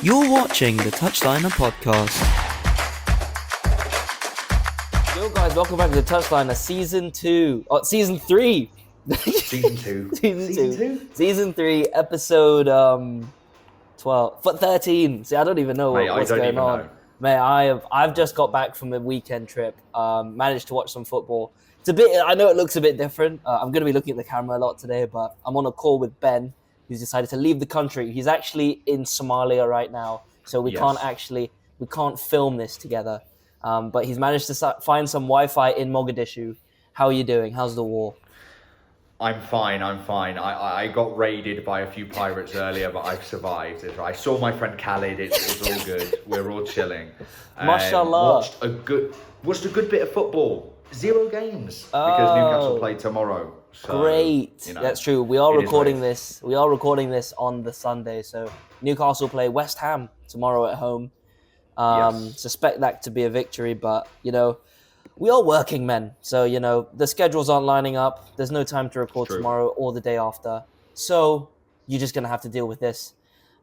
You're watching the Touchliner podcast. Yo guys, welcome back to the Touchliner season 3. Season 3, episode 13. See, I don't even know what's going on. Mate, I've just got back from a weekend trip. Managed to watch some football. I know it looks a bit different. I'm going to be looking at the camera a lot today, but I'm on a call with Ben, who's decided to leave the country. He's actually in Somalia right now, so we can't film this together. But he's managed to find some Wi-Fi in Mogadishu. How are you doing? How's the war? I'm fine. I got raided by a few pirates earlier, but I've survived. I saw my friend Khalid. It's all good. We're all chilling. Mashallah. Watched a good bit of football. 0 games because Newcastle play tomorrow. So, great. That's true. We are recording this on the Sunday. So Newcastle play West Ham tomorrow at home. Suspect that to be a victory, but we are working men, so the schedules aren't lining up. There's no time to record tomorrow or the day after, so you're just gonna have to deal with this.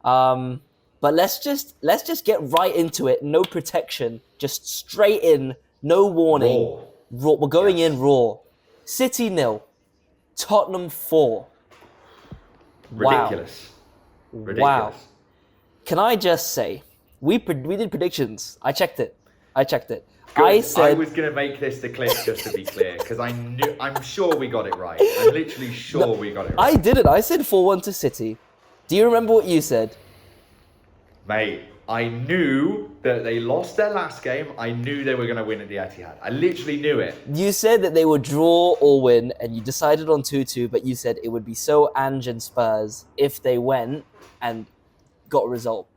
But let's just get right into it. No protection, just straight in, no warning. Raw. We're going in raw. City 0, Tottenham 4. Ridiculous. Wow. Can I just say, we did predictions. I checked it. Good. I was going to make this the clip just to be clear, because I'm sure we got it right. I'm literally sure we got it right. I didn't. I said 4-1 to City. Do you remember what you said? Mate, I knew that they lost their last game. I knew they were going to win at the Etihad. I literally knew it. You said that they would draw or win, and you decided on 2-2, but you said it would be so Ange and Spurs if they went and got a result.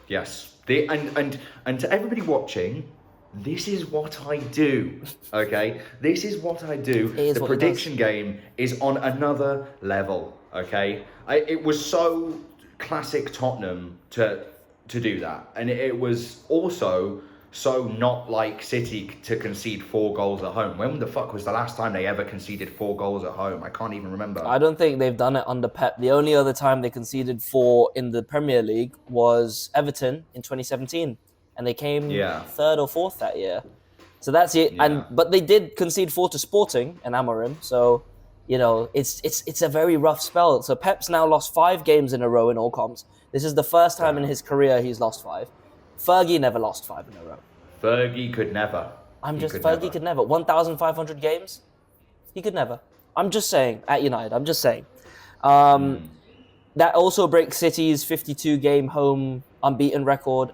Yes. And to everybody watching, this is what I do, okay? This is what I do. The prediction game is on another level, okay? It was so classic Tottenham to do that. And it was also so not like City to concede 4 goals at home. When the fuck was the last time they ever conceded 4 goals at home? I can't even remember. I don't think they've done it under Pep. The only other time they conceded 4 in the Premier League was Everton in 2017. And they came 3rd or 4th that year. So that's it. Yeah. But they did concede 4 to Sporting and Amorim. So, it's a very rough spell. So Pep's now lost 5 games in a row in all comps. This is the first time in his career he's lost 5. Fergie never lost 5 in a row. Fergie could never. Fergie could never. 1,500 games? He could never. I'm just saying, at United, I'm just saying. That also breaks City's 52-game home unbeaten record.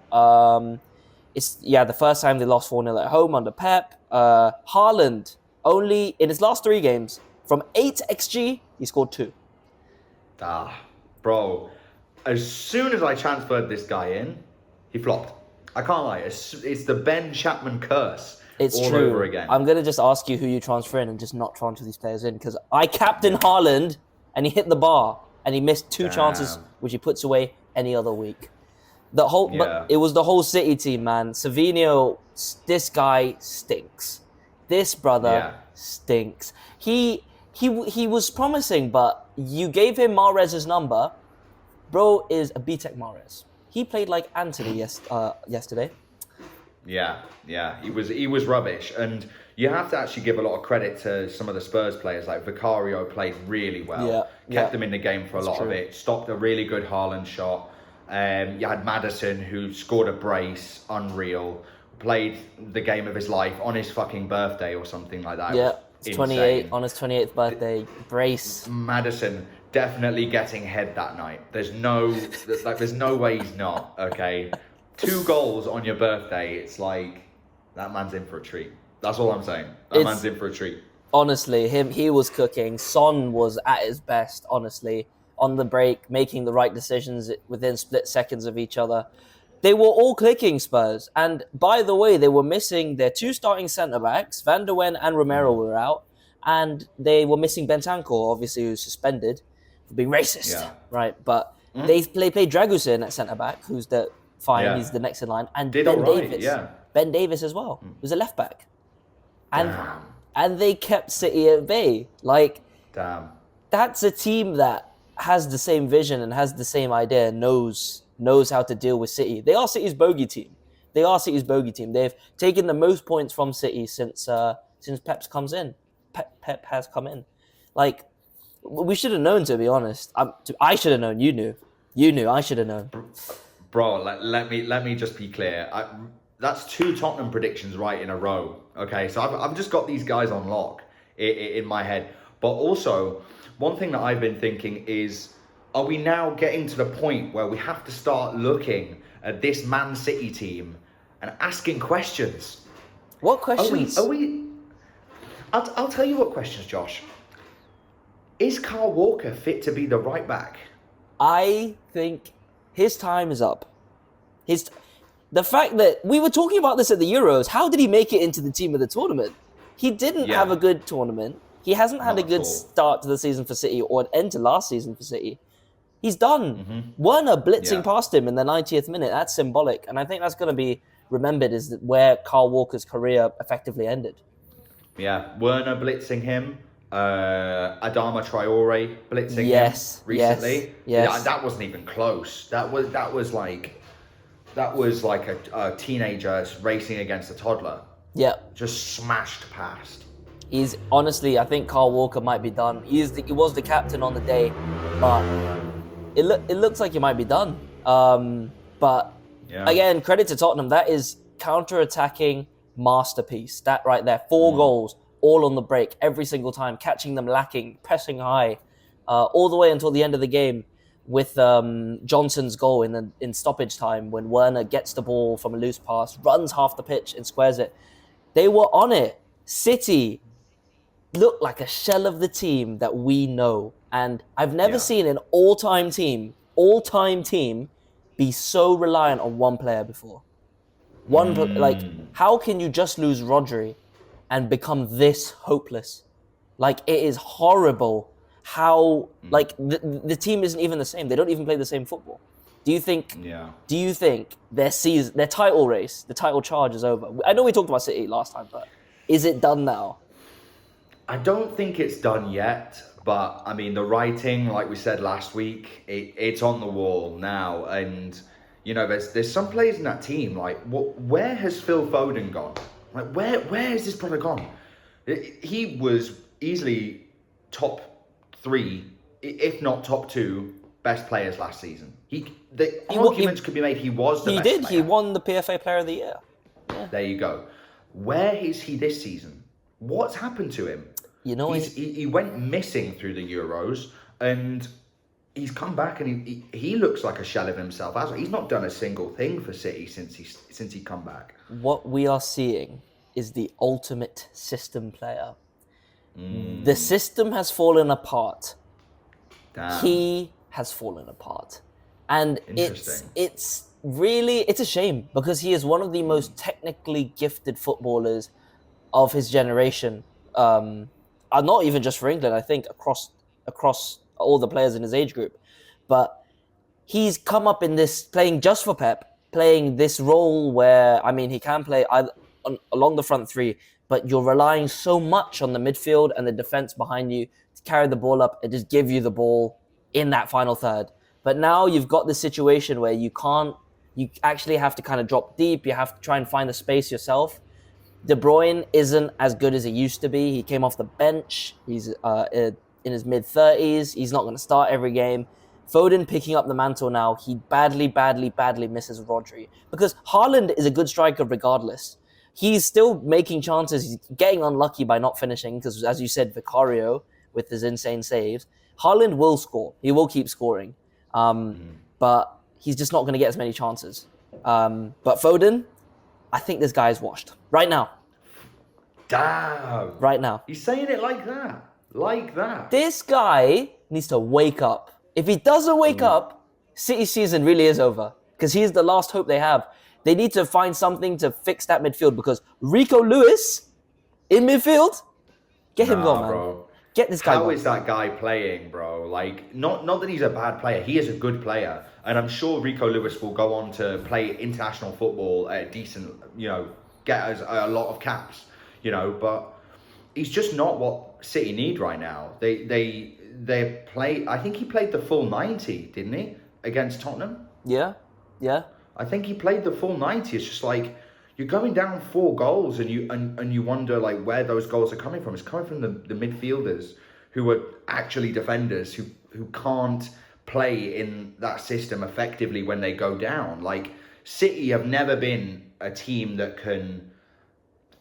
It's the first time they lost 4-0 at home under Pep. Haaland, only in his last 3 games, from 8 XG, he scored 2. Bro, as soon as I transferred this guy in, he flopped. I can't lie. It's the Ben Chapman curse. It's all true. Over again. I'm going to just ask you who you transfer in and just not transfer these players in, because I captain Haaland and he hit the bar and he missed 2 chances, which he puts away any other week. But it was the whole City team, man. Savinho, this guy stinks. This brother stinks. He was promising, but you gave him Mahrez's number. Bro is a B-Tech Mahrez. He played like Anthony yesterday. Yeah, he was rubbish, and you have to actually give a lot of credit to some of the Spurs players. Like Vicario played really well, kept them in the game for a lot of it, stopped a really good Haaland shot. You had Maddison, who scored a brace, unreal, played the game of his life on his fucking birthday or something like that. Yeah, it's 28 on his 28th birthday, brace. Madison definitely getting head that night. There's no way he's not, okay? 2 goals on your birthday, it's like, that man's in for a treat. That's all I'm saying. Man's in for a treat. Honestly, he was cooking. Son was at his best, honestly, on the break, making the right decisions within split seconds of each other. They were all clicking, Spurs. And by the way, they were missing their 2 starting centre-backs. Van der Ven and Romero were out. And they were missing Bentancur, obviously, who's suspended for being racist. Right? But they played Dragusin at centre-back, who's he's the next in line. And Ben Davis as well, who's a left-back. And they kept City at bay. That's a team that has the same vision and has the same idea, knows knows how to deal with City. They are City's bogey team. They've taken the most points from City since Pep has come in. Like, we should have known, to be honest. I should have known. You knew. I should have known. Bro, let me just be clear. That's 2 Tottenham predictions right in a row. Okay, so I've just got these guys on lock in my head. But also, one thing that I've been thinking is, are we now getting to the point where we have to start looking at this Man City team and asking questions? What questions? I'll tell you what questions, Josh. Is Kyle Walker fit to be the right back? I think his time is up. The fact that we were talking about this at the Euros, how did he make it into the team of the tournament? He didn't have a good tournament. He hasn't had a good start to the season for City or an end to last season for City. He's done. Werner blitzing past him in the 90th minute. That's symbolic. And I think that's going to be remembered as where Kyle Walker's career effectively ended. Yeah, Werner blitzing him. Adama Traore blitzing him recently. Yes. Yeah, that wasn't even close. That was like a teenager racing against a toddler. Yeah. Just smashed past. He's honestly, I think Kyle Walker might be done. He was the captain on the day, but it looks like he might be done. But again, credit to Tottenham. That is counter-attacking masterpiece. That right there, 4 goals, all on the break, every single time, catching them lacking, pressing high, all the way until the end of the game with Johnson's goal in stoppage time when Werner gets the ball from a loose pass, runs half the pitch and squares it. They were on it. City looked like a shell of the team that we know. And I've never seen an all-time team be so reliant on one player before. How can you just lose Rodri and become this hopeless? Like, it is horrible how, the team isn't even the same. They don't even play the same football. Do you think their title race, the title charge is over? I know we talked about City last time, but is it done now? I don't think it's done yet, but I mean, the writing, like we said last week, it's on the wall now. And, you know, there's some players in that team, like, where has Phil Foden gone? Like, where has this brother gone? He was easily top 3, if not top 2, best players last season. Arguments could be made he was the best player. He won the PFA Player of the Year. Yeah. There you go. Where is he this season? What's happened to him? You know, he went missing through the Euros, and he's come back, and he looks like a shell of himself. He's not done a single thing for City since he come back. What we are seeing is the ultimate system player. The system has fallen apart. Damn. He has fallen apart, and it's really a shame because he is one of the most technically gifted footballers of his generation. Not even just for England, I think across all the players in his age group. But he's come up in this, playing just for Pep, playing this role where, I mean, he can play along the front 3, but you're relying so much on the midfield and the defense behind you to carry the ball up and just give you the ball in that final third. But now you've got this situation where you actually have to kind of drop deep. You have to try and find the space yourself. De Bruyne isn't as good as he used to be. He came off the bench. He's in his mid-30s. He's not going to start every game. Foden picking up the mantle now. He badly misses Rodri. Because Haaland is a good striker regardless. He's still making chances. He's getting unlucky by not finishing because, as you said, Vicario with his insane saves. Haaland will score. He will keep scoring. But he's just not going to get as many chances. But Foden, I think this guy is washed. Right now. Damn. Right now. He's saying it like that. Like that. This guy needs to wake up. If he doesn't wake up, City season really is over. Because he's the last hope they have. They need to find something to fix that midfield. Because Rico Lewis in midfield, get him going, man. Bro. Get this guy How is that guy playing, bro? Like, not that he's a bad player. He is a good player. And I'm sure Rico Lewis will go on to play international football at a decent, get us a lot of caps, but he's just not what City need right now. They play, I think he played the full 90, didn't he? Against Tottenham? Yeah. Yeah. I think he played the full 90. It's just like you're going down 4 goals and you wonder like where those goals are coming from. It's coming from the midfielders who are actually defenders who can't play in that system effectively when they go down. Like City have never been a team that can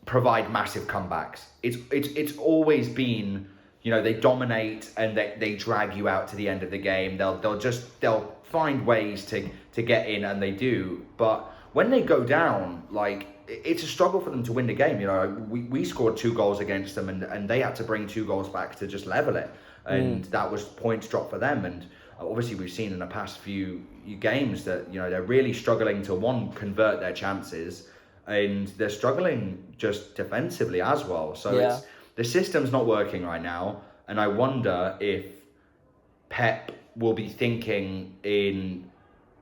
provide massive comebacks. It's always been, you know, they dominate and they drag you out to the end of the game. They'll find ways to get in, and they do. But when they go down, like it's a struggle for them to win the game. You know, we scored 2 goals against them, and they had to bring 2 goals back to just level it, and that was points drop for them. And obviously we've seen in the past few games that, you know, they're really struggling to convert their chances, and they're struggling just defensively as well. So it's the system's not working right now, and I wonder if Pep will be thinking in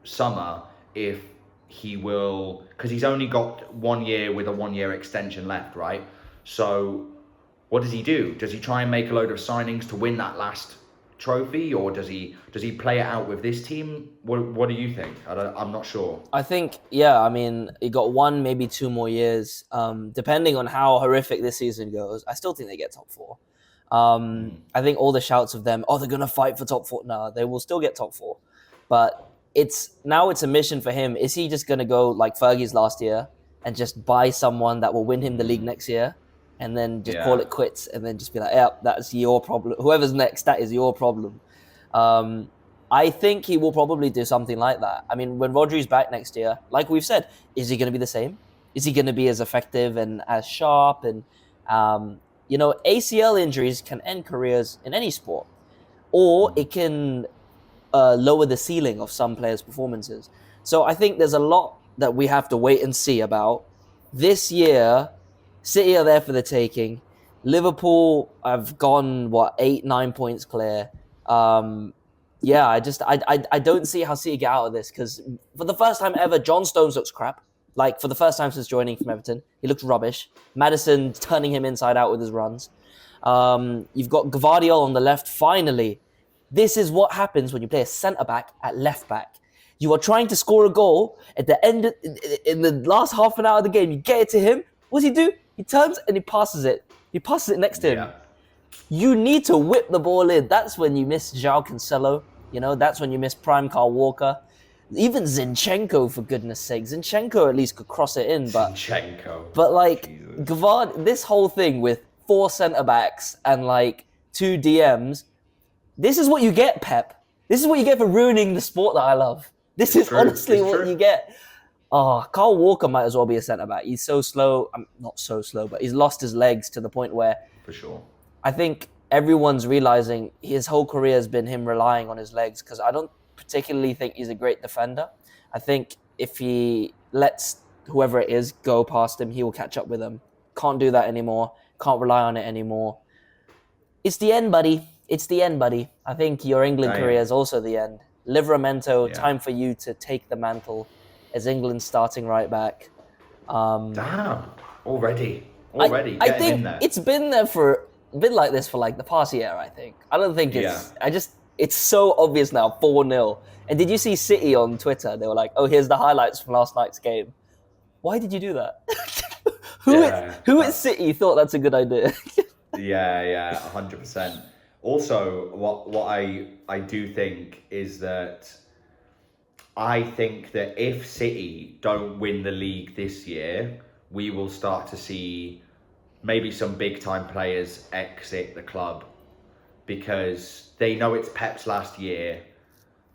summer if he will, because he's only got 1 year with a 1-year extension left, right? So what does he do? Does he try and make a load of signings to win that last trophy, or does he play it out with this team? What do you think? I'm not sure. I think, I mean, he got 1, maybe 2 more years, depending on how horrific this season goes. I still think they get top 4. I think all the shouts of them, they're going to fight for top 4. No, they will still get top 4. But it's a mission for him. Is he just going to go like Fergie's last year and just buy someone that will win him the league next year, and then just call it quits, and then just be like, that's your problem. Whoever's next, that is your problem. I think he will probably do something like that. I mean, when Rodri's back next year, like we've said, is he going to be the same? Is he going to be as effective and as sharp? And, ACL injuries can end careers in any sport, or it can lower the ceiling of some players' performances. So I think there's a lot that we have to wait and see about. This year, City are there for the taking. Liverpool have gone, 8-9 points clear. I don't see how City get out of this, because for the first time ever, John Stones looks crap. Like, for the first time since joining from Everton, he looks rubbish. Maddison turning him inside out with his runs. You've got Gvardiol on the left, finally. This is what happens when you play a centre-back at left-back. You are trying to score a goal at the end, in the last half an hour of the game. You get it to him. What does he do? He turns and he passes it. He passes it next to him. You need to whip the ball in. That's when you miss João Cancelo. That's when you miss prime Kyle Walker. Even Zinchenko, for goodness sake. Zinchenko at least could cross it in. But Gvard, this whole thing with 4 centre-backs and 2 DMs, this is what you get, Pep. This is what you get for ruining the sport that I love. This is honestly what you get. Kyle Walker might as well be a centre-back. He's so slow. Not so slow, but he's lost his legs to the point where... For sure. I think everyone's realising his whole career has been him relying on his legs, because I don't particularly think he's a great defender. I think if he lets whoever it is go past him, he will catch up with him. Can't do that anymore. Can't rely on it anymore. It's the end, buddy. It's the end, buddy. I think your England career is also the end. Livramento, time for you to take the mantle as England's starting right back. Damn, already I think it's been like this for the past year, I think. I don't think it's so obvious now, 4-0. And did you see City on Twitter? They were like, here's the highlights from last night's game. Why did you do that? Who at City thought that's a good idea? 100%. Also, what I do think is that I think that if City don't win the league this year, we will start to see maybe some big time players exit the club, because they know it's Pep's last year.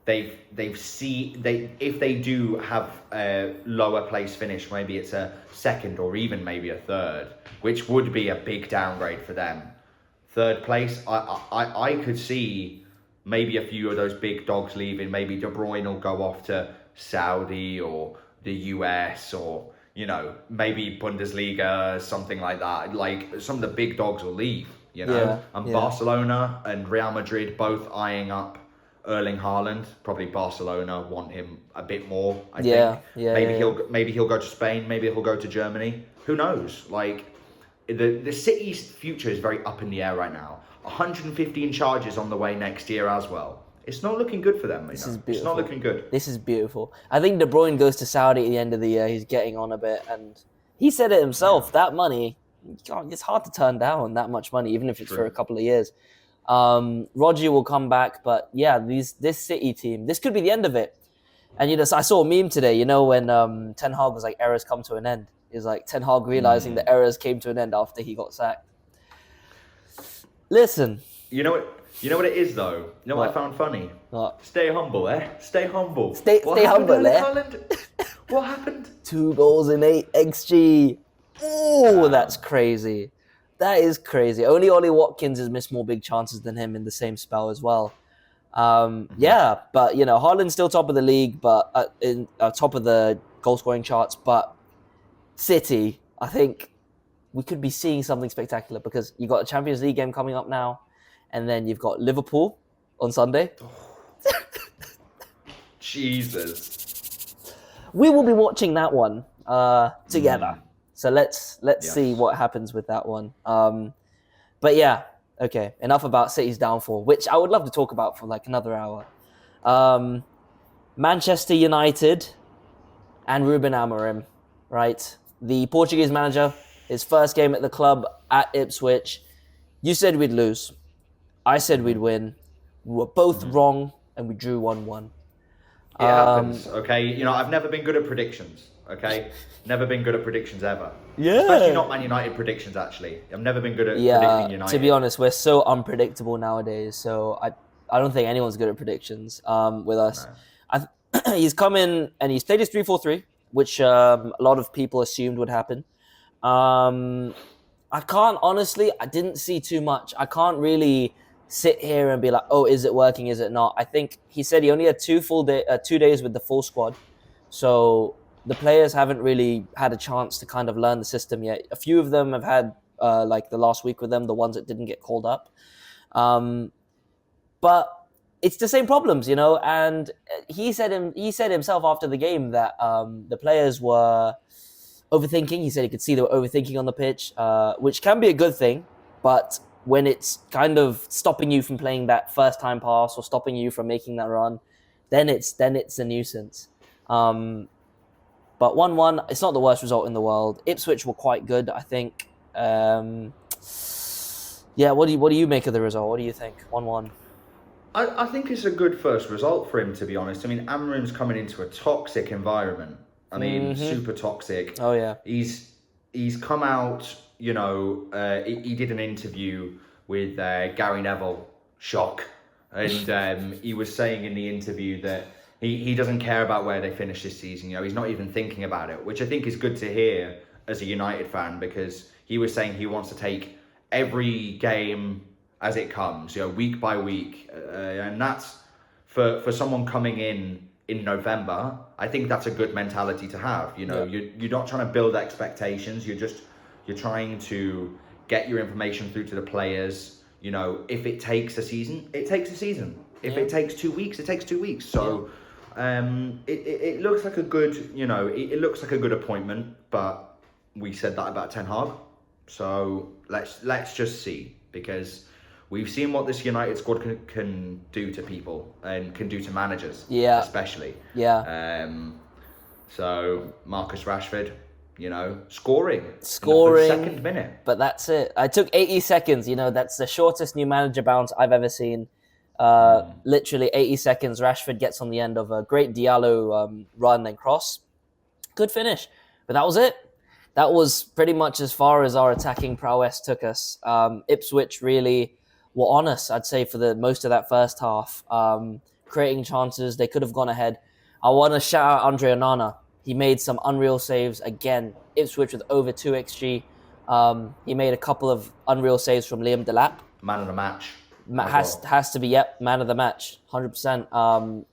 If they do have a lower place finish, maybe it's a second or even maybe a third, which would be a big downgrade for them. Third place, I could see maybe a few of those big dogs leaving. Maybe De Bruyne will go off to Saudi or the US, or maybe Bundesliga, something like that. Some of the big dogs will leave. Barcelona and Real Madrid both eyeing up Erling Haaland. Probably Barcelona want him a bit more. I think. Maybe he'll go to Spain. Maybe he'll go to Germany. Who knows? The City's future is very up in the air right now. 115 charges on the way next year as well. it's not looking good for them. This is It's not beautiful. looking good. This is beautiful. I think De Bruyne goes to Saudi at the end of the year. He's getting on a bit, and he said it himself. That money, it's hard to turn down that much money, even if it's for a couple of years. Roger will come back, but yeah, this City team, this could be the end of it. And I saw a meme today. When Ten Hag was like, errors come to an end. It was like Ten Hag realizing the errors came to an end after he got sacked. Listen. You know what it is though? You know what I found funny? What? Stay humble, eh? Stay humble. Stay humble, eh? What happened? 2 goals in 8 XG. Oh, that's crazy. That is crazy. Only Ollie Watkins has missed more big chances than him in the same spell as well. Yeah, but Haaland's still top of the league, but top of the goal scoring charts. But City, I think we could be seeing something spectacular because you got a Champions League game coming up now, and then you've got Liverpool on Sunday. Jesus. We will be watching that one together. So let's see what happens with that one. But yeah, okay. Enough about City's downfall, which I would love to talk about for like another hour. Manchester United and Ruben Amorim, right? The Portuguese manager, his first game at the club at Ipswich. You said we'd lose. I said we'd win. We were both wrong, and we drew 1-1. It happens, okay? I've never been good at predictions, okay? Never been good at predictions ever. Yeah. Especially not Man United predictions, actually. I've never been good at predicting United. To be honest, we're so unpredictable nowadays. So I don't think anyone's good at predictions with us. No. He's come in and he's played his 3-4-3, which a lot of people assumed would happen. I didn't see too much. I can't really sit here and be like, oh, is it working? Is it not? I think he said he only had 2 days with the full squad. So the players haven't really had a chance to kind of learn the system yet. A few of them have had like the last week with them, the ones that didn't get called up. But it's the same problems, and he said himself after the game that the players were overthinking. He said he could see they were overthinking on the pitch, which can be a good thing, but when it's kind of stopping you from playing that first time pass or stopping you from making that run, then it's a nuisance. But 1-1, it's not the worst result in the world. Ipswich were quite good, I think. Yeah, what do you make of the result? What do you think? 1-1. I think it's a good first result for him, to be honest. I mean, Amorim's coming into a toxic environment. I mean, super toxic. Oh, yeah. He's come out, he did an interview with Gary Neville, shock. And he was saying in the interview that he doesn't care about where they finish this season. He's not even thinking about it, which I think is good to hear as a United fan, because he was saying he wants to take every game as it comes, week by week. And that's, for someone coming in November, I think that's a good mentality to have. You're not trying to build expectations. You're trying to get your information through to the players. If it takes a season, it takes a season. If it takes 2 weeks, it takes 2 weeks. So it looks like a good, it looks like a good appointment. But we said that about Ten Hag. So let's just see, because we've seen what this United squad can do to people and can do to managers, especially. Yeah. So Marcus Rashford, scoring in the second minute. But that's it. I took 80 seconds. That's the shortest new manager bounce I've ever seen. Literally 80 seconds. Rashford gets on the end of a great Diallo run and cross. Good finish. But that was it. That was pretty much as far as our attacking prowess took us. Ipswich really were on us, I'd say, for the most of that first half. Creating chances, they could have gone ahead. I want to shout out Andre Onana. He made some unreal saves again. Ipswich with over 2 XG. He made a couple of unreal saves from Liam Delap. Man of the match. Has to be, man of the match, 100%.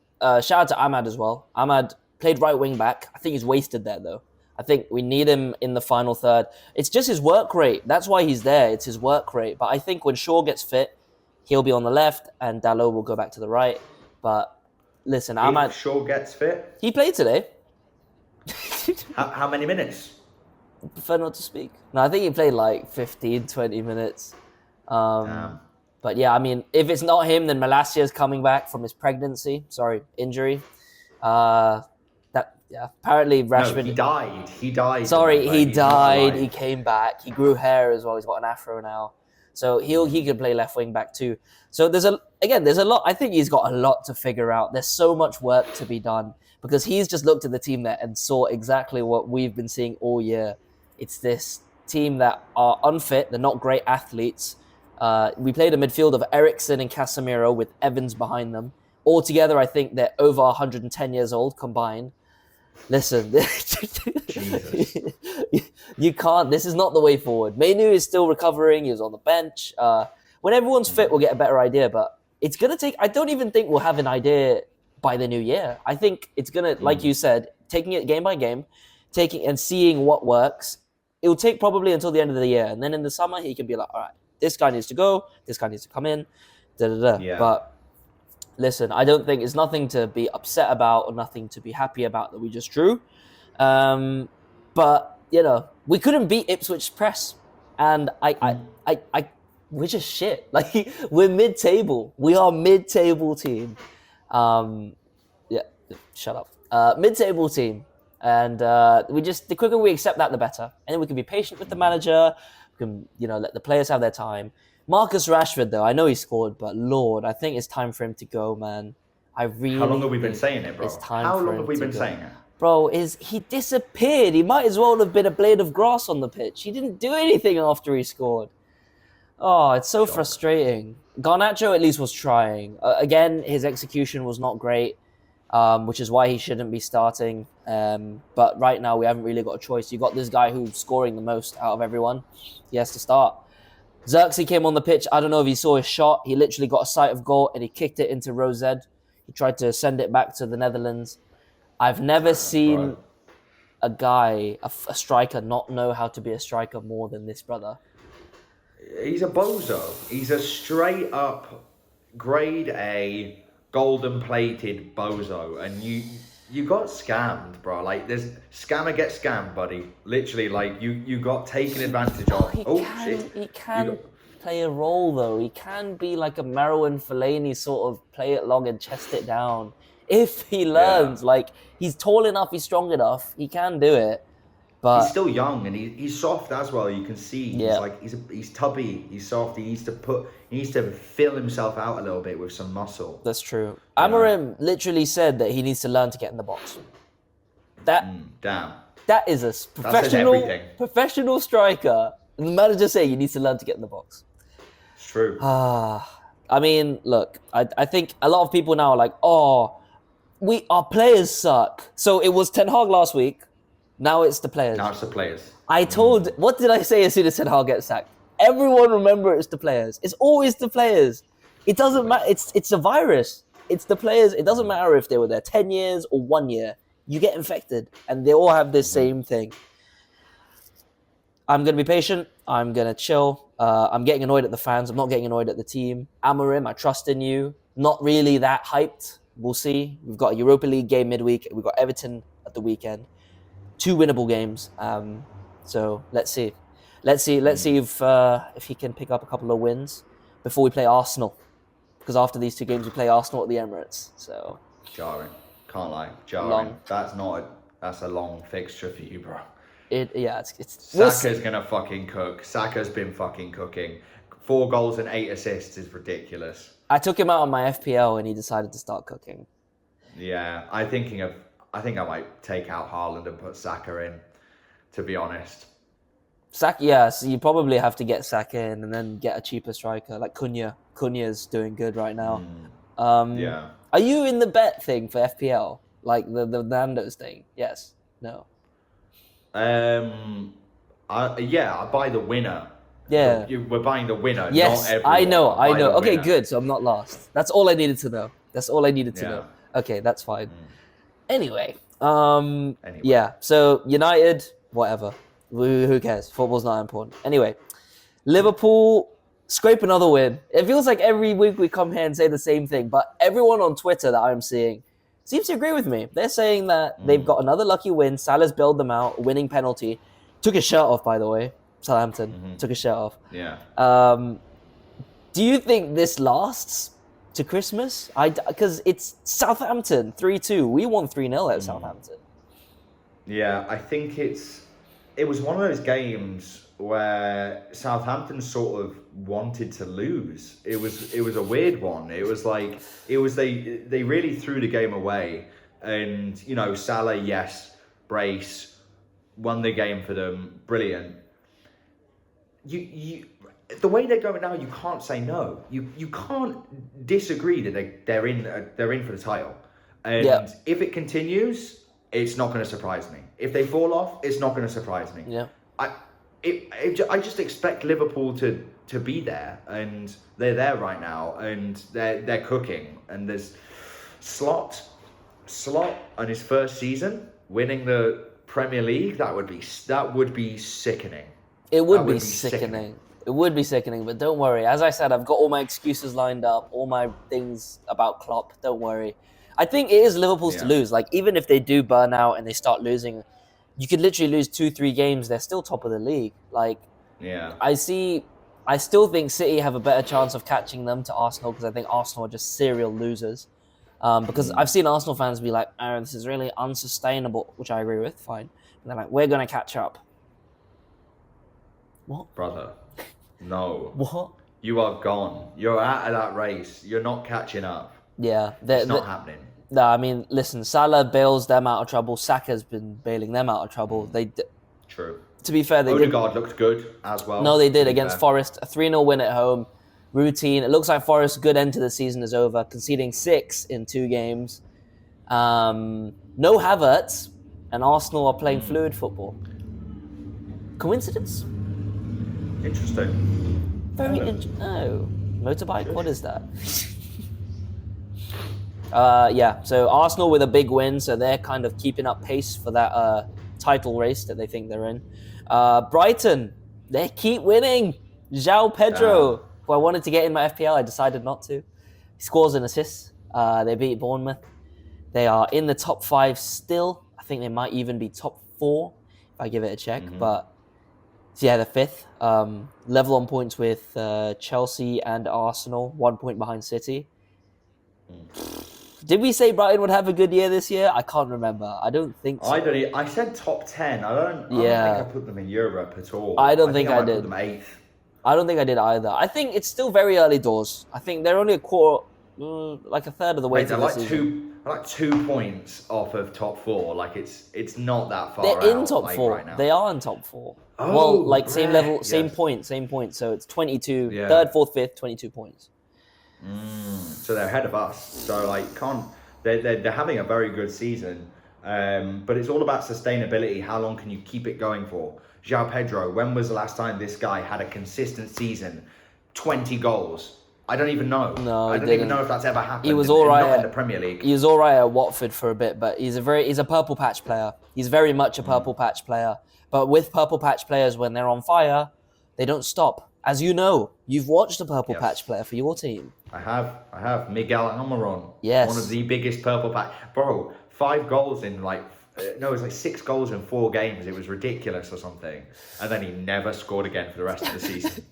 Shout out to Ahmad as well. Ahmad played right wing back. I think he's wasted there, though. I think we need him in the final third. It's just his work rate. That's why he's there. It's his work rate. But I think when Shaw gets fit, he'll be on the left and Dalot will go back to the right. But listen, Ahmad... If Shaw gets fit? He played today. How many minutes? I prefer not to speak. No, I think he played like 15, 20 minutes. Damn. But But yeah, I mean, if it's not him, then Malasia's coming back from his injury. Apparently Rashford. No, he died. He died. Sorry, he died. He came back. He grew hair as well. He's got an afro now, so he could play left wing back too. So there's a lot. I think he's got a lot to figure out. There's so much work to be done because he's just looked at the team there and saw exactly what we've been seeing all year. It's this team that are unfit. They're not great athletes. We played a midfield of Eriksen and Casemiro with Evans behind them. Altogether, I think they're over 110 years old combined. Listen, you can't. This is not the way forward. Mainu is still recovering. He was on the bench. When everyone's fit, we'll get a better idea. But it's going to take... I don't even think we'll have an idea by the new year. I think it's going to, like you said, taking it game by game, taking and seeing what works. It will take probably until the end of the year. And then in the summer, he can be like, all right, this guy needs to go. This guy needs to come in. Yeah. But... listen, I don't think it's nothing to be upset about or nothing to be happy about that we just drew. But, we couldn't beat Ipswich press. And we're just shit. Like, we're mid-table. We are mid-table team. Shut up. Mid-table team. And the quicker we accept that, the better. And then we can be patient with the manager. We can, let the players have their time. Marcus Rashford, though, I know he scored, but Lord, I think it's time for him to go, man. How long have we been saying it, bro? How long have we been saying it? Bro, he disappeared. He might as well have been a blade of grass on the pitch. He didn't do anything after he scored. Oh, it's so frustrating. Garnacho at least was trying. Again, his execution was not great, which is why he shouldn't be starting. But right now, we haven't really got a choice. You got this guy who's scoring the most out of everyone. He has to start. Xerxes came on the pitch. I don't know if he saw his shot. He literally got a sight of goal and he kicked it into Rose. He tried to send it back to the Netherlands. I've never seen a guy, a striker, not know how to be a striker more than this brother. He's a bozo. He's a straight up grade A, golden plated bozo. And you got scammed, bro. Like, there's scammer get scammed, buddy. Literally, like, you got taken advantage of. He can play a role, though. He can be like a Marouane Fellaini, sort of play it long and chest it down. If he learns, like, he's tall enough, he's strong enough, he can do it. But he's still young and he's soft as well. You can see he's tubby, he's soft. He needs to fill himself out a little bit with some muscle. That's true. Amorim literally said that he needs to learn to get in the box. Damn. That is a professional striker. And the manager saying he needs to learn to get in the box. It's true. I mean, look, I think a lot of people now are like, our players suck. So it was Ten Hag last week. Now it's the players. What did I say as soon as Ten Hag gets sacked? Everyone remember it's the players. It's always the players. It doesn't matter. It's a virus. It's the players. It doesn't matter if they were there 10 years or 1 year. You get infected. And they all have this same thing. I'm going to be patient. I'm going to chill. I'm getting annoyed at the fans. I'm not getting annoyed at the team. Amorim, I trust in you. Not really that hyped. We'll see. We've got a Europa League game midweek. We've got Everton at the weekend. 2 winnable games. So let's see. Let's see if he can pick up a couple of wins before we play Arsenal. Because after these 2 games, we play Arsenal at the Emirates. So jarring. Can't lie. Jarring. That's a long fixture for you, bro. It's Saka's gonna fucking cook. Saka's been fucking cooking. 4 goals and 8 assists is ridiculous. I took him out on my FPL and he decided to start cooking. Yeah, I think I might take out Haaland and put Saka in, to be honest. Saka, so you probably have to get Saka in and then get a cheaper striker like Cunha. Cunha's doing good right now. Are you in the bet thing for FPL? Like the Nando's thing? Yes? No? I buy the winner. Yeah. We're buying the winner, yes, not everyone. I know. Okay, good. So I'm not lost. That's all I needed to know. Know. Okay, that's fine. Anyway. Yeah, so United, whatever. Who cares? Football's not important. Anyway, Liverpool scrape another win. It feels like every week we come here and say the same thing, but everyone on Twitter that I'm seeing seems to agree with me. They're saying that they've got another lucky win. Salah's bailed them out, winning penalty. Took his shirt off, by the way. Southampton took his shirt off. Yeah. Do you think this lasts to Christmas? Because it's Southampton 3-2. We won 3-0 at Southampton. Yeah, I think it was one of those games where Southampton sort of wanted to lose. It was a weird one. It was like they really threw the game away, and Salah, yes, brace, won the game for them, brilliant. You the way they're going now, you can't say no. You can't disagree that they're in for the title, and if it continues, it's not going to surprise me. If they fall off, it's not going to surprise me. Yeah. I just expect Liverpool to be there, and they're there right now, and they're cooking. And there's Slot on his first season winning the Premier League. That would be sickening. It would be sickening. It would be sickening, but don't worry. As I said, I've got all my excuses lined up, all my things about Klopp. Don't worry. I think it is Liverpool's to lose. Like, even if they do burn out and they start losing, you could literally lose 2-3 games. They're still top of the league. Like, I still think City have a better chance of catching them to Arsenal, because I think Arsenal are just serial losers. Because I've seen Arsenal fans be like, "Oh, this is really unsustainable," which I agree with. Fine. And they're like, "We're going to catch up." What? Brother, no. What? You are gone. You're out of that race. You're not catching up. Yeah. It's not happening. No, I mean, listen, Salah bails them out of trouble. Saka's been bailing them out of trouble. True. To be fair, Odegaard looked good as well. No, they did against Forest. A 3-0 win at home. Routine. It looks like Forest's good end to the season is over, conceding 6 in 2 games. No Havertz, and Arsenal are playing fluid football. Coincidence? Interesting. Very interesting. No. Motorbike? What is that? So Arsenal with a big win, so they're kind of keeping up pace for that title race that they think they're in. Brighton, they keep winning. João Pedro, who I wanted to get in my FPL, I decided not to. He scores and assists. They beat Bournemouth. They are in the top 5 still. I think they might even be top 4 if I give it a check. But they're 5th. Level on points with Chelsea and Arsenal, 1 point behind City. Did we say Brighton would have a good year this year? I can't remember. I don't think so. I said top 10. I don't think I put them in Europe at all. I don't think I did. Put them 8th. I don't think I did either. I think it's still very early doors. I think they're only a quarter, like a third of the way through the season. They're like 2 points off of top 4. Like it's not that far. They're in top 4. Right now. They are in top 4. Oh, well, like same level, yes. same point. So it's 22. Yeah. 3rd, 4th, 5th, 22 points. So they're ahead of us. So they're having a very good season. But it's all about sustainability. How long can you keep it going for? João Pedro, when was the last time this guy had a consistent season? 20 goals. I don't even know. No, I don't even know if that's ever happened. He was all right in the Premier League. He was all right at Watford for a bit, but he's a purple patch player. He's very much a purple patch player. But with purple patch players, when they're on fire, they don't stop. As you know, you've watched a purple patch player for your team. I have. Miguel Amorim. Yes. One of the biggest purple patch. Bro, 5 goals in it was like 6 goals in 4 games. It was ridiculous or something. And then he never scored again for the rest of the season.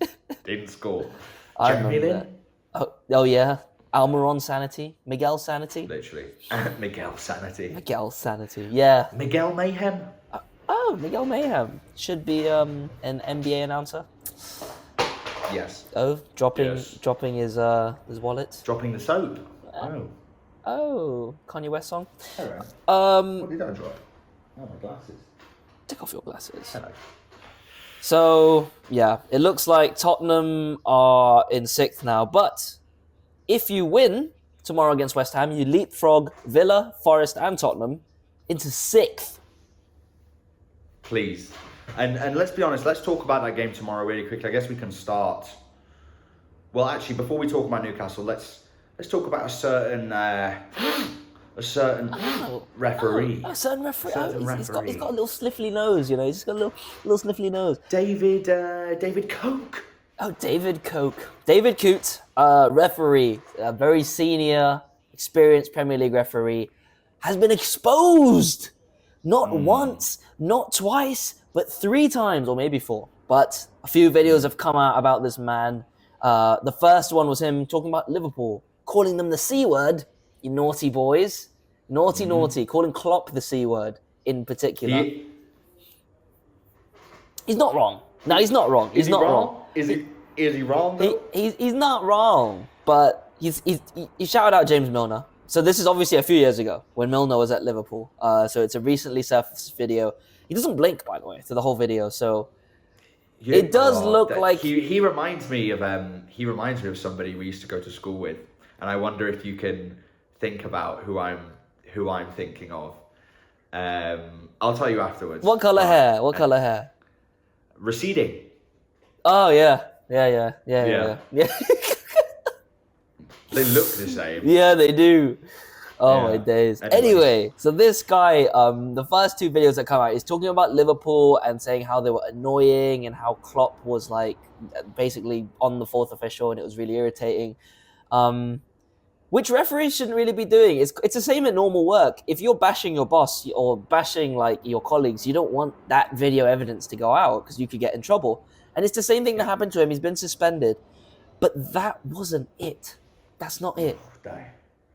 Didn't score. I remember that. Oh yeah. Almiron sanity. Miguel sanity. Literally. Miguel sanity. Miguel sanity. Yeah. Miguel Mayhem. Miguel Mayhem. Should be an NBA announcer. Yes. Oh, dropping his wallet. Dropping the soap. Oh, Kanye West song. Hello. What did I drop? Oh, my glasses. Take off your glasses. Hello. So, yeah, it looks like Tottenham are in 6th now. But if you win tomorrow against West Ham, you leapfrog Villa, Forest, and Tottenham into 6th. Please. And let's be honest, let's talk about that game tomorrow really quickly. I guess we can start. Well, actually, before we talk about Newcastle, let's talk about a certain referee. A certain referee. He's got a little sniffly nose, you know. He's just got a little sniffly nose. David Coke. Oh, David Coke. David Coote, referee, a very senior, experienced Premier League referee, has been exposed. Not once, not twice, but 3 times, or maybe 4. But a few videos have come out about this man. The first one was him talking about Liverpool, calling them the C word, you naughty boys. Naughty, calling Klopp the C word in particular. He's not wrong. No, he's not wrong. He's not wrong. Is he wrong though? He's not wrong, but he shouted out James Milner. So this is obviously a few years ago when Milner was at Liverpool. So it's a recently surfaced video. He doesn't blink, by the way, through the whole video. So it does look like he reminds me of somebody we used to go to school with, and I wonder if you can think about who I'm thinking of. I'll tell you afterwards. What color hair? What color hair? Receding. Oh yeah. They look the same. Yeah, they do. Oh my days. Anyway, so this guy, the first two videos that come out, is talking about Liverpool and saying how they were annoying and how Klopp was like basically on the fourth official and it was really irritating. Which referees shouldn't really be doing. It's the same at normal work. If you're bashing your boss or bashing like your colleagues, you don't want that video evidence to go out because you could get in trouble. And it's the same thing that happened to him. He's been suspended. But that wasn't it. That's not it.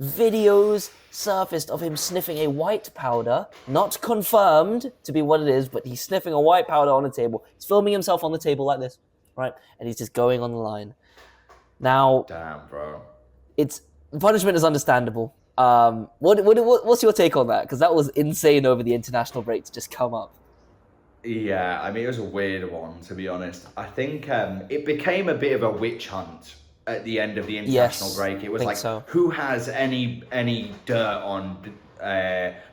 Videos surfaced of him sniffing a white powder, not confirmed to be what it is, but he's sniffing a white powder on a table. He's filming himself on the table like this, right? And he's just going on the line. Now, damn, bro. Punishment is understandable. What's your take on that? Because that was insane over the international break to just come up. Yeah, I mean, it was a weird one, to be honest. I think it became a bit of a witch hunt at the end of the international break. It was like, who has any dirt on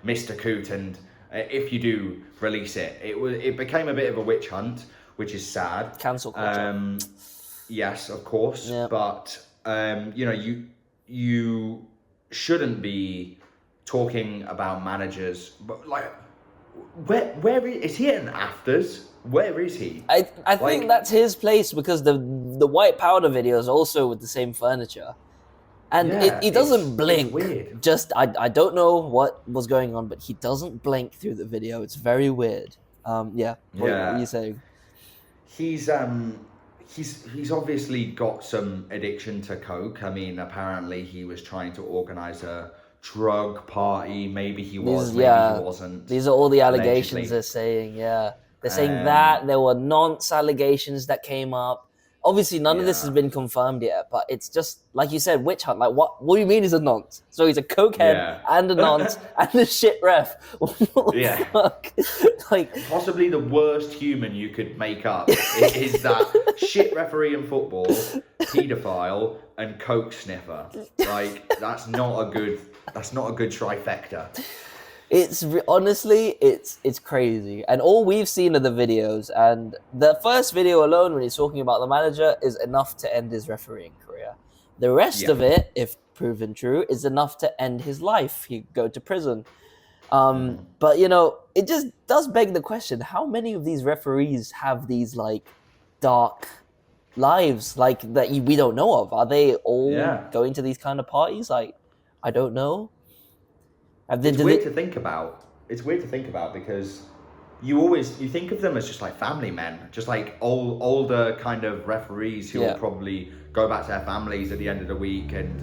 Mr. Coote, and if you do, release it. It became a bit of a witch hunt, which is sad. Cancel culture. Yes, of course. Yep. But, you shouldn't be talking about managers, but like, where is he at an afters? Where is he? I think that's his place because the white powder video is also with the same furniture, and he doesn't blink. It's weird. Just I don't know what was going on, but he doesn't blink through the video. It's very weird. What are you saying? He's obviously got some addiction to coke. I mean, apparently he was trying to organize a drug party. Maybe he was, maybe he wasn't. These are all the allegations they're saying, They're saying that there were nonce allegations that came up. Obviously, none of this has been confirmed yet, but it's just, like you said, witch hunt. Like, what do you mean he's a nonce? So he's a cokehead and a nonce and a shit ref. What the fuck? Like, possibly the worst human you could make up is that shit referee in football, paedophile, and coke sniffer. Like, that's not a good trifecta. Honestly, it's crazy. And all we've seen are the videos. And the first video alone, when he's talking about the manager, is enough to end his refereeing career. The rest of it, if proven true, is enough to end his life. He'd go to prison. But, it just does beg the question, how many of these referees have these, like, dark lives, like, that we don't know of? Are they all going to these kind of parties? Like, I don't know. It's weird to think about. It's weird to think about because you think of them as just like family men, just like older kind of referees who will probably go back to their families at the end of the week, and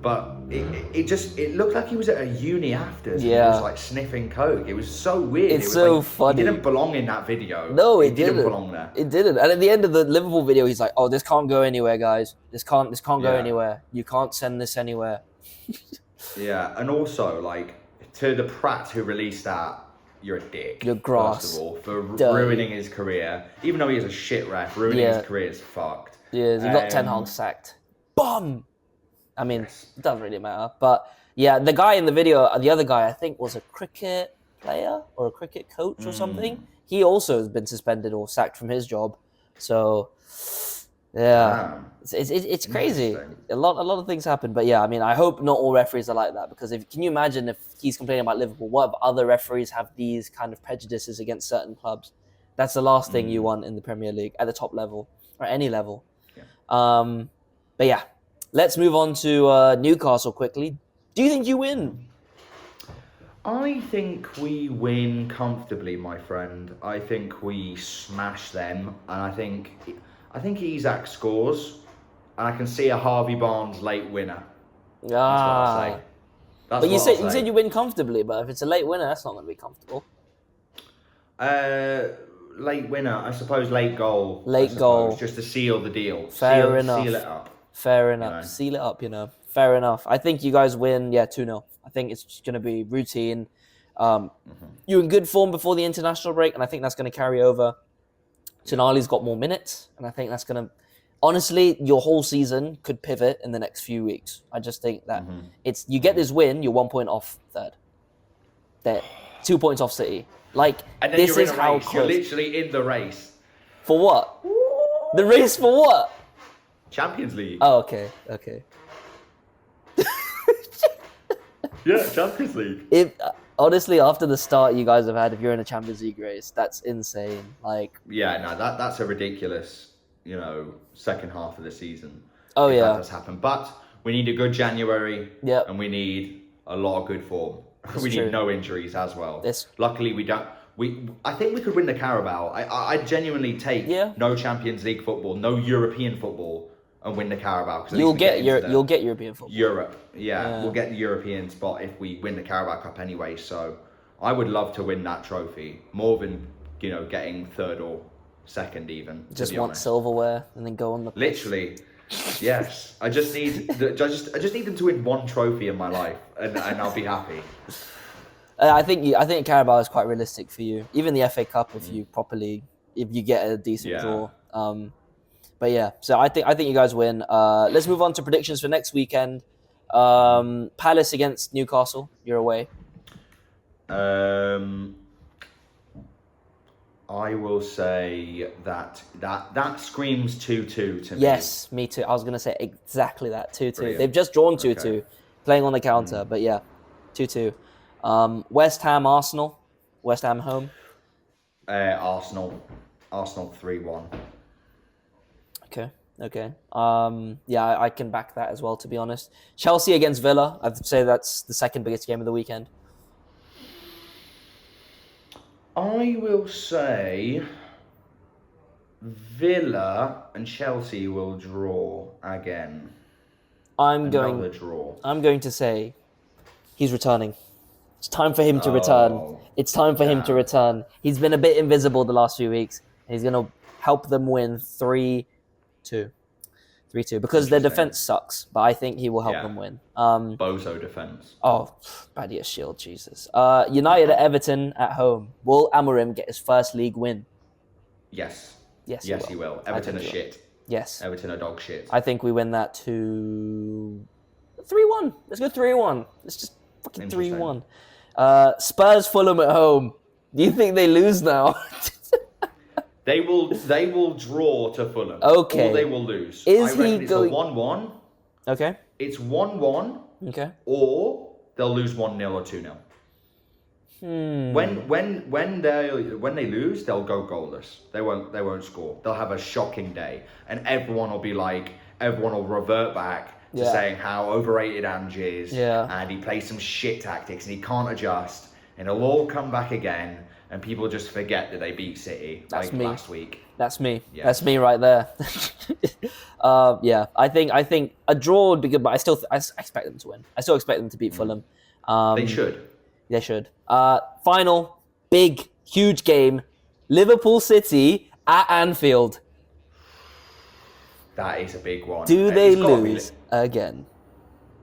But it looked like he was at a uni afters. He was like sniffing coke. It was so weird. It's so funny. He didn't belong in that video. No, it didn't belong there. It didn't. And at the end of the Liverpool video, he's like, "Oh, this can't go anywhere, guys. This can't go anywhere. You can't send this anywhere." Yeah, and also, like, to the prat who released that, you're a dick. You're grass. First of all, for ruining his career. Even though he is a shit ref, ruining his career is fucked. Yeah, he got Ten Hag sacked. Bum! I mean, it doesn't really matter. But, the guy in the video, the other guy, I think, was a cricket player or a cricket coach or something. He also has been suspended or sacked from his job. So... yeah, it's crazy. A lot of things happen, but I mean, I hope not all referees are like that, because can you imagine if he's complaining about Liverpool? What if other referees have these kind of prejudices against certain clubs? That's the last thing you want in the Premier League at the top level or any level. But let's move on to Newcastle quickly. Do you think you win? I think we win comfortably, my friend. I think we smash them, and I think I think Isak scores, and I can see a Harvey Barnes late winner. That's what I'll say. But you said you win comfortably, but if it's a late winner, that's not going to be comfortable. Late winner, I suppose. Late goal. Late goal, just to seal the deal. Fair enough. Seal it up. Fair enough. Seal it up. Fair enough. I think you guys win. 2-0. I think it's just going to be routine. You're in good form before the international break, and I think that's going to carry over. Tonali's got more minutes, and I think that's going to... Honestly, your whole season could pivot in the next few weeks. I just think that you get this win, you're 1 point off third. They're 2 points off City. And then this you're is in a how race. close. You're literally in the race. For what? The race for what? Champions League. Oh, okay. Yeah, Champions League. Honestly, after the start you guys have had, if you're in a Champions League race, that's insane. That's a ridiculous, second half of the season. Oh, yeah. That does happen. But we need a good January. Yep. And we need a lot of good form. That's we true. need no injuries as well. This... Luckily, we don't. I think we could win the Carabao. I genuinely take no Champions League football, no European football, and win the Carabao. You'll get European football. Europe, we'll get the European spot if we win the Carabao Cup anyway. So I would love to win that trophy more than getting third or second even. Just want silverware and then go on the pitch. Literally. Yes, I just need them to win one trophy in my life, and I'll be happy. I think Carabao is quite realistic for you. Even the FA Cup, if you get a decent draw. But yeah, so I think you guys win. Let's move on to predictions for next weekend. Palace against Newcastle. You're away. I will say that screams 2-2 to me. Yes, me too. I was going to say exactly that, 2-2. Brilliant. They've just drawn 2-2, playing on the counter, but yeah, 2-2. West Ham, Arsenal. West Ham home. Arsenal 3-1. Okay. I can back that as well, to be honest. Chelsea against Villa. I'd say that's the second biggest game of the weekend. I will say Villa and Chelsea will draw again. I'm going to say he's returning. It's time for him to return. It's time for him to return. He's been a bit invisible the last few weeks, and he's going to help them win 3-2. 3-2, because their defense sucks, but I think he will help them win. Bozo defense. Oh, Badia Shield, Jesus. United at Everton at home. Will Amorim get his first league win? Yes. Yes, he will. Everton are shit. Yes. Everton are dog shit. I think we win that 3-1. Let's go 3-1. Let's just fucking 3-1. Spurs Fulham at home. Do you think they lose now? They will draw to Fulham. Okay. Or they will lose. Is I reckon he it's going... a 1-1. Okay. It's 1-1. Okay. Or they'll lose 1-0 or 2-0. When they lose, they'll go goalless. They won't score. They'll have a shocking day, and everyone will revert back to saying how overrated Ange is, and he plays some shit tactics and he can't adjust, and it'll all come back again, and people just forget that they beat City last week. That's me. Yeah. That's me right there. I think a draw would be good, but I expect them to win. I still expect them to beat Fulham. They should. They should. Final big, huge game: Liverpool City at Anfield. That is a big one. Do they lose again?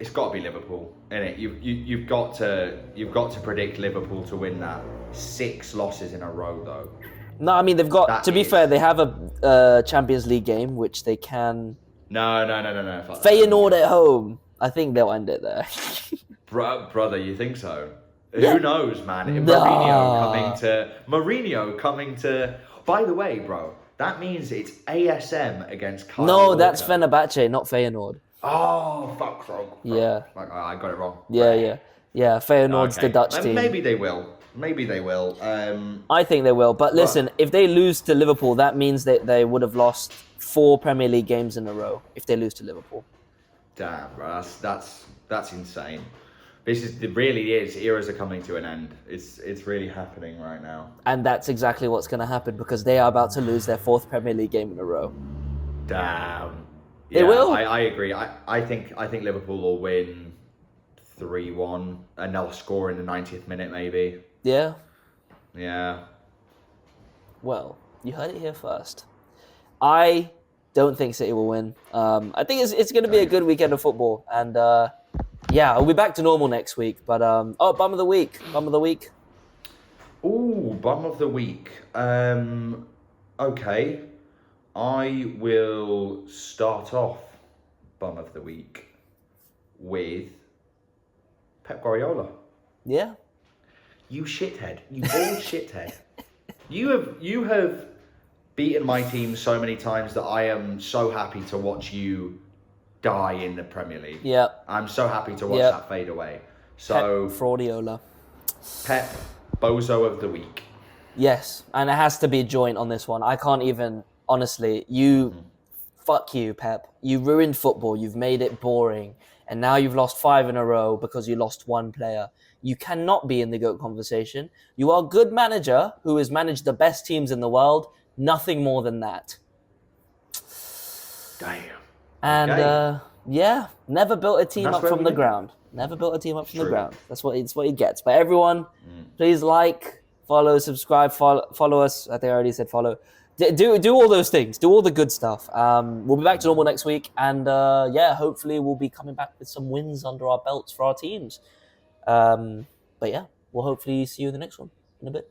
It's got to be Liverpool, innit? You've got to predict Liverpool to win that. 6 losses in a row, though. No, I mean they've got. To be fair, they have a Champions League game which they can. No. Feyenoord at home. I think they'll end it there. Brother, you think so? Yeah. Who knows, man? Mourinho coming to. By the way, bro, that means it's ASM against Kyle Walker. That's Fenerbahce, not Feyenoord. Oh, fuck, bro. Yeah. I got it wrong. Yeah. Feyenoord's the Dutch team. Maybe they will. I think they will. But listen, if they lose to Liverpool, that means that they would have lost 4 Premier League games in a row if they lose to Liverpool. Damn, bro. That's insane. Really is. Eras are coming to an end. It's really happening right now. And that's exactly what's going to happen because they are about to lose their 4th Premier League game in a row. Damn. They Yeah, will. I agree. I think Liverpool will win 3-1 and they'll score in the 90th minute maybe. Yeah. Yeah. Well, you heard it here first. I don't think City will win. I think it's going to be a good weekend of football, and yeah, I'll be back to normal next week. But bum of the week. Ooh, bum of the week. Okay. I will start off bum of the week with Pep Guardiola. Yeah. You shithead. You bald shithead. You have beaten my team so many times that I am so happy to watch you die in the Premier League. Yeah. I'm so happy to watch that fade away. So Pep Fraudiola. Pep Bozo of the week. Yes, and it has to be joint on this one. I can't even, honestly, fuck you, Pep. You ruined football. You've made it boring. And now you've lost 5 in a row because you lost one player. You cannot be in the GOAT conversation. You are a good manager who has managed the best teams in the world. Nothing more than that. Damn. And okay. Never built a team up from the ground. Never built a team up from the ground. That's what he gets. But everyone, please like, follow, subscribe, follow us. I think I already said follow. Do all those things. Do all the good stuff. We'll be back to normal next week, and hopefully we'll be coming back with some wins under our belts for our teams. But yeah, we'll hopefully see you in the next one in a bit.